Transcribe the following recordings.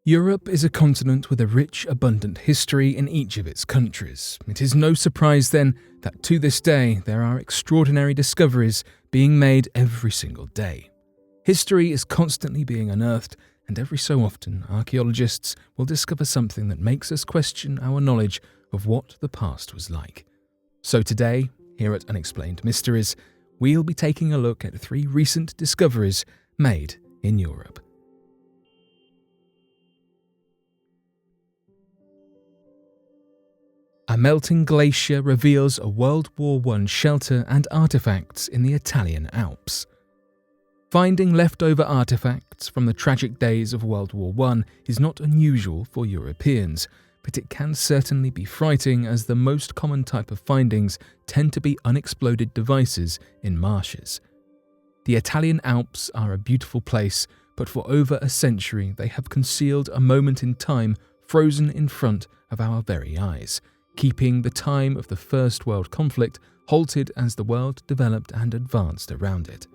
Europe is a continent with a rich, abundant history in each of its countries. It is no surprise then that to this day there are extraordinary discoveries being made every single day. History is constantly being unearthed, and every so often archaeologists will discover something that makes us question our knowledge of what the past was like. So today, here at Unexplained Mysteries, we'll be taking a look at 3 recent discoveries made in Europe. A melting glacier reveals a World War I shelter and artifacts in the Italian Alps. Finding leftover artifacts from the tragic days of World War I is not unusual for Europeans, but it can certainly be frightening as the most common type of findings tend to be unexploded devices in marshes. The Italian Alps are a beautiful place, but for over a century they have concealed a moment in time frozen in front of our very eyes, keeping the time of the First World Conflict halted as the world developed and advanced around it.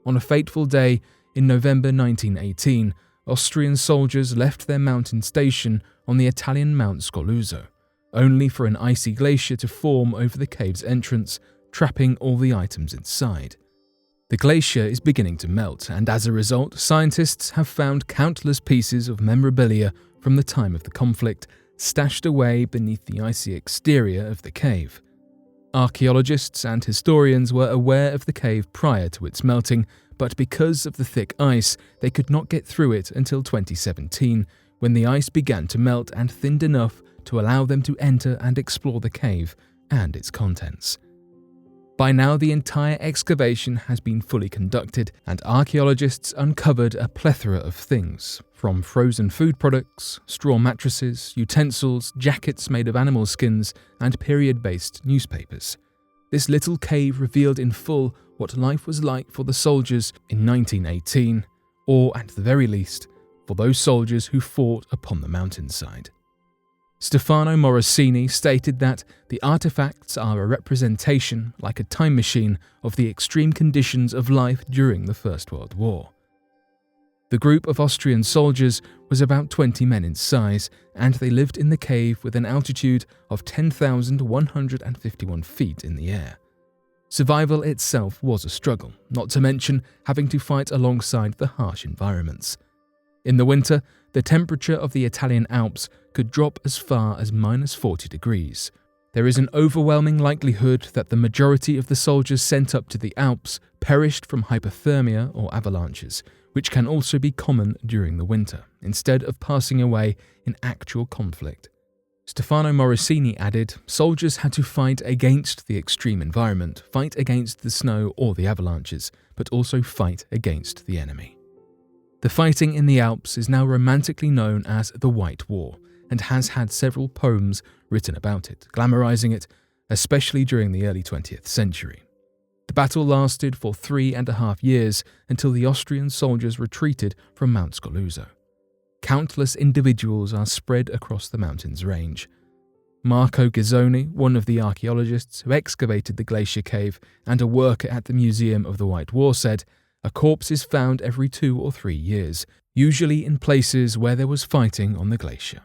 On a fateful day in November 1918, Austrian soldiers left their mountain station on the Italian Mount Scoluzzo, only for an icy glacier to form over the cave's entrance, trapping all the items inside. The glacier is beginning to melt, and as a result, scientists have found countless pieces of memorabilia from the time of the conflict stashed away beneath the icy exterior of the cave. Archaeologists and historians were aware of the cave prior to its melting, but because of the thick ice, they could not get through it until 2017, when the ice began to melt and thinned enough to allow them to enter and explore the cave and its contents. By now, the entire excavation has been fully conducted, and archaeologists uncovered a plethora of things, from frozen food products, straw mattresses, utensils, jackets made of animal skins, and period-based newspapers. This little cave revealed in full what life was like for the soldiers in 1918, or at the very least, for those soldiers who fought upon the mountainside. Stefano Morosini stated that the artifacts are a representation, like a time machine, of the extreme conditions of life during the First World War. The group of Austrian soldiers was about 20 men in size, and they lived in the cave with an altitude of 10,151 feet in the air. Survival itself was a struggle, not to mention having to fight alongside the harsh environments. In the winter, the temperature of the Italian Alps could drop as far as -40 degrees. There is an overwhelming likelihood that the majority of the soldiers sent up to the Alps perished from hypothermia or avalanches, which can also be common during the winter, instead of passing away in actual conflict. Stefano Morosini added, soldiers had to fight against the extreme environment, fight against the snow or the avalanches, but also fight against the enemy. The fighting in the Alps is now romantically known as the White War, and has had several poems written about it, glamorizing it, especially during the early 20th century. The battle lasted for 3.5 years until the Austrian soldiers retreated from Mount Scoluzzo. Countless individuals are spread across the mountain's range. Marco Ghizzoni, one of the archaeologists who excavated the glacier cave and a worker at the Museum of the White War, said, "A corpse is found every 2 or 3 years, usually in places where there was fighting on the glacier."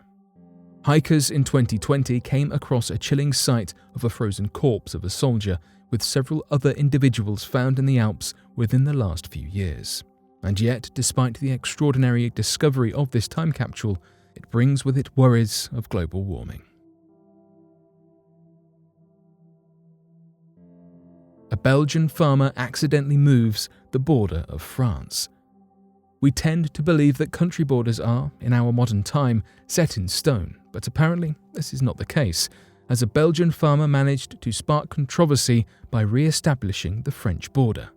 Hikers in 2020 came across a chilling sight of a frozen corpse of a soldier, with several other individuals found in the Alps within the last few years. And yet, despite the extraordinary discovery of this time capsule, it brings with it worries of global warming. A Belgian farmer accidentally moves the border of France. We tend to believe that country borders are, in our modern time, set in stone, but apparently this is not the case, as a Belgian farmer managed to spark controversy by re-establishing the French border.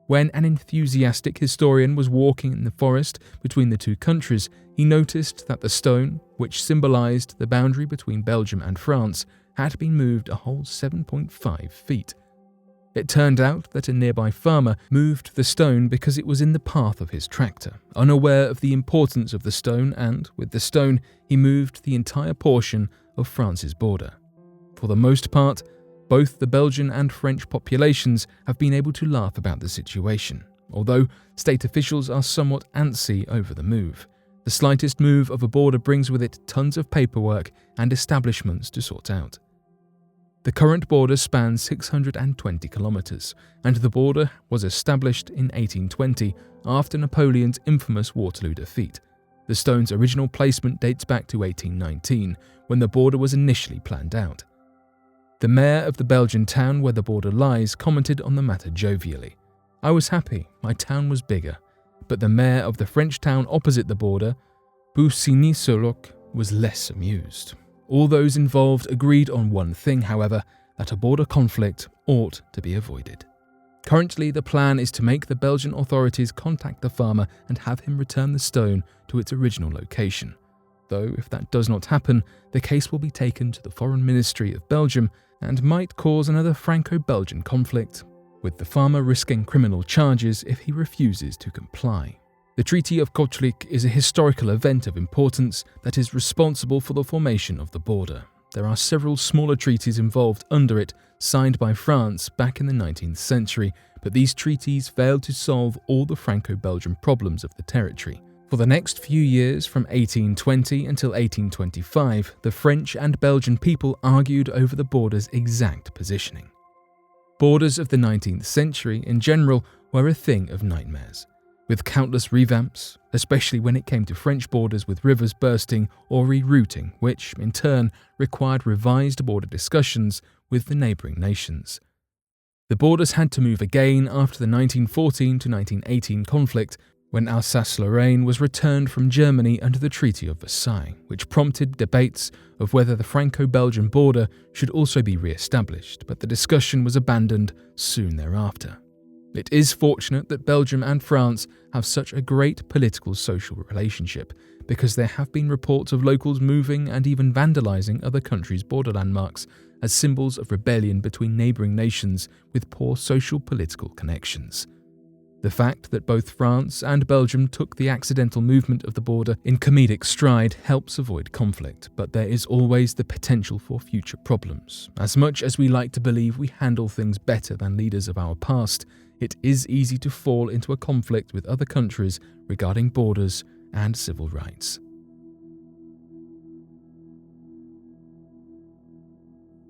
When an enthusiastic historian was walking in the forest between the two countries, he noticed that the stone, which symbolized the boundary between Belgium and France, had been moved a whole 7.5 feet. It turned out that a nearby farmer moved the stone because it was in the path of his tractor, unaware of the importance of the stone, and, with the stone, he moved the entire portion of France's border. For the most part, both the Belgian and French populations have been able to laugh about the situation, although state officials are somewhat antsy over the move. The slightest move of a border brings with it tons of paperwork and establishments to sort out. The current border spans 620 kilometers, and the border was established in 1820 after Napoleon's infamous Waterloo defeat. The stone's original placement dates back to 1819, when the border was initially planned out. The mayor of the Belgian town where the border lies commented on the matter jovially. "I was happy, my town was bigger." But the mayor of the French town opposite the border, Bousigny-sur-Loc, was less amused. All those involved agreed on one thing, however, that a border conflict ought to be avoided. Currently, the plan is to make the Belgian authorities contact the farmer and have him return the stone to its original location. Though, if that does not happen, the case will be taken to the Foreign Ministry of Belgium and might cause another Franco-Belgian conflict, with the farmer risking criminal charges if he refuses to comply. The Treaty of Kortrijk is a historical event of importance that is responsible for the formation of the border. There are several smaller treaties involved under it, signed by France back in the 19th century, but these treaties failed to solve all the Franco-Belgian problems of the territory. For the next few years, from 1820 until 1825, the French and Belgian people argued over the border's exact positioning. Borders of the 19th century, in general, were a thing of nightmares, with countless revamps, especially when it came to French borders with rivers bursting or rerouting, which, in turn, required revised border discussions with the neighbouring nations. The borders had to move again after the 1914 to 1918 conflict, when Alsace-Lorraine was returned from Germany under the Treaty of Versailles, which prompted debates of whether the Franco-Belgian border should also be re-established, but the discussion was abandoned soon thereafter. It is fortunate that Belgium and France have such a great political-social relationship, because there have been reports of locals moving and even vandalising other countries' border landmarks as symbols of rebellion between neighbouring nations with poor social-political connections. The fact that both France and Belgium took the accidental movement of the border in comedic stride helps avoid conflict, but there is always the potential for future problems. As much as we like to believe we handle things better than leaders of our past, it is easy to fall into a conflict with other countries regarding borders and civil rights.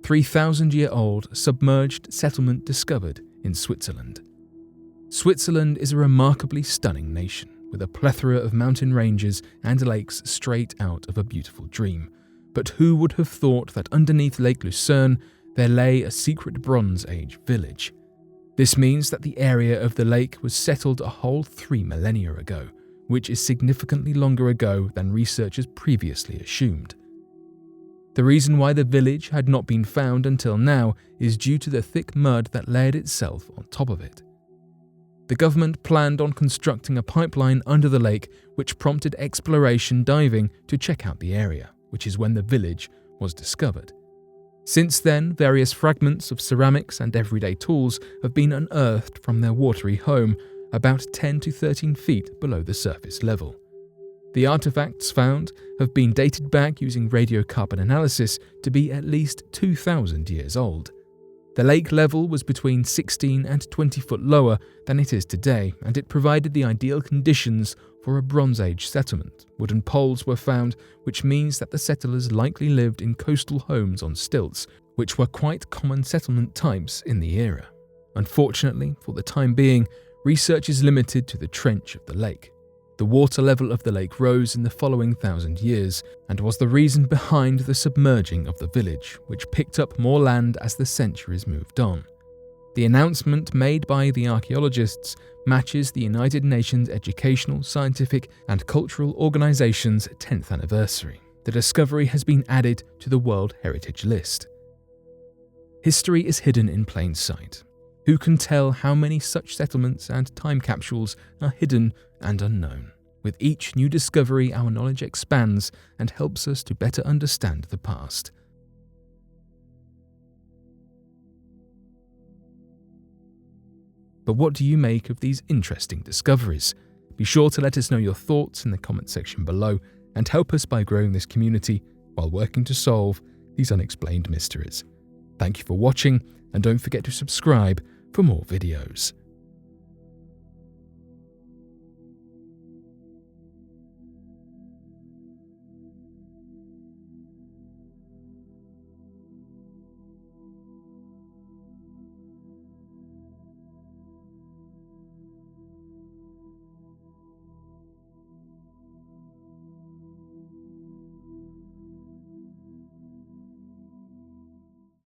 3,000-year-old submerged settlement discovered in Switzerland. Switzerland is a remarkably stunning nation, with a plethora of mountain ranges and lakes straight out of a beautiful dream. But who would have thought that underneath Lake Lucerne there lay a secret Bronze Age village? This means that the area of the lake was settled a whole 3 millennia ago, which is significantly longer ago than researchers previously assumed. The reason why the village had not been found until now is due to the thick mud that layered itself on top of it. The government planned on constructing a pipeline under the lake, which prompted exploration diving to check out the area, which is when the village was discovered. Since then, various fragments of ceramics and everyday tools have been unearthed from their watery home, about 10 to 13 feet below the surface level. The artifacts found have been dated back using radiocarbon analysis to be at least 2,000 years old. The lake level was between 16 and 20 foot lower than it is today, and it provided the ideal conditions for a Bronze Age settlement. Wooden poles were found, which means that the settlers likely lived in coastal homes on stilts, which were quite common settlement types in the era. Unfortunately, for the time being, research is limited to the trench of the lake. The water level of the lake rose in the following 1,000 years and was the reason behind the submerging of the village, which picked up more land as the centuries moved on. The announcement made by the archaeologists matches the United Nations Educational, Scientific and Cultural Organization's 10th anniversary. The discovery has been added to the World Heritage List. History is hidden in plain sight. Who can tell how many such settlements and time capsules are hidden and unknown? With each new discovery, our knowledge expands and helps us to better understand the past. But what do you make of these interesting discoveries? Be sure to let us know your thoughts in the comment section below and help us by growing this community while working to solve these unexplained mysteries. Thank you for watching, and don't forget to subscribe for more videos.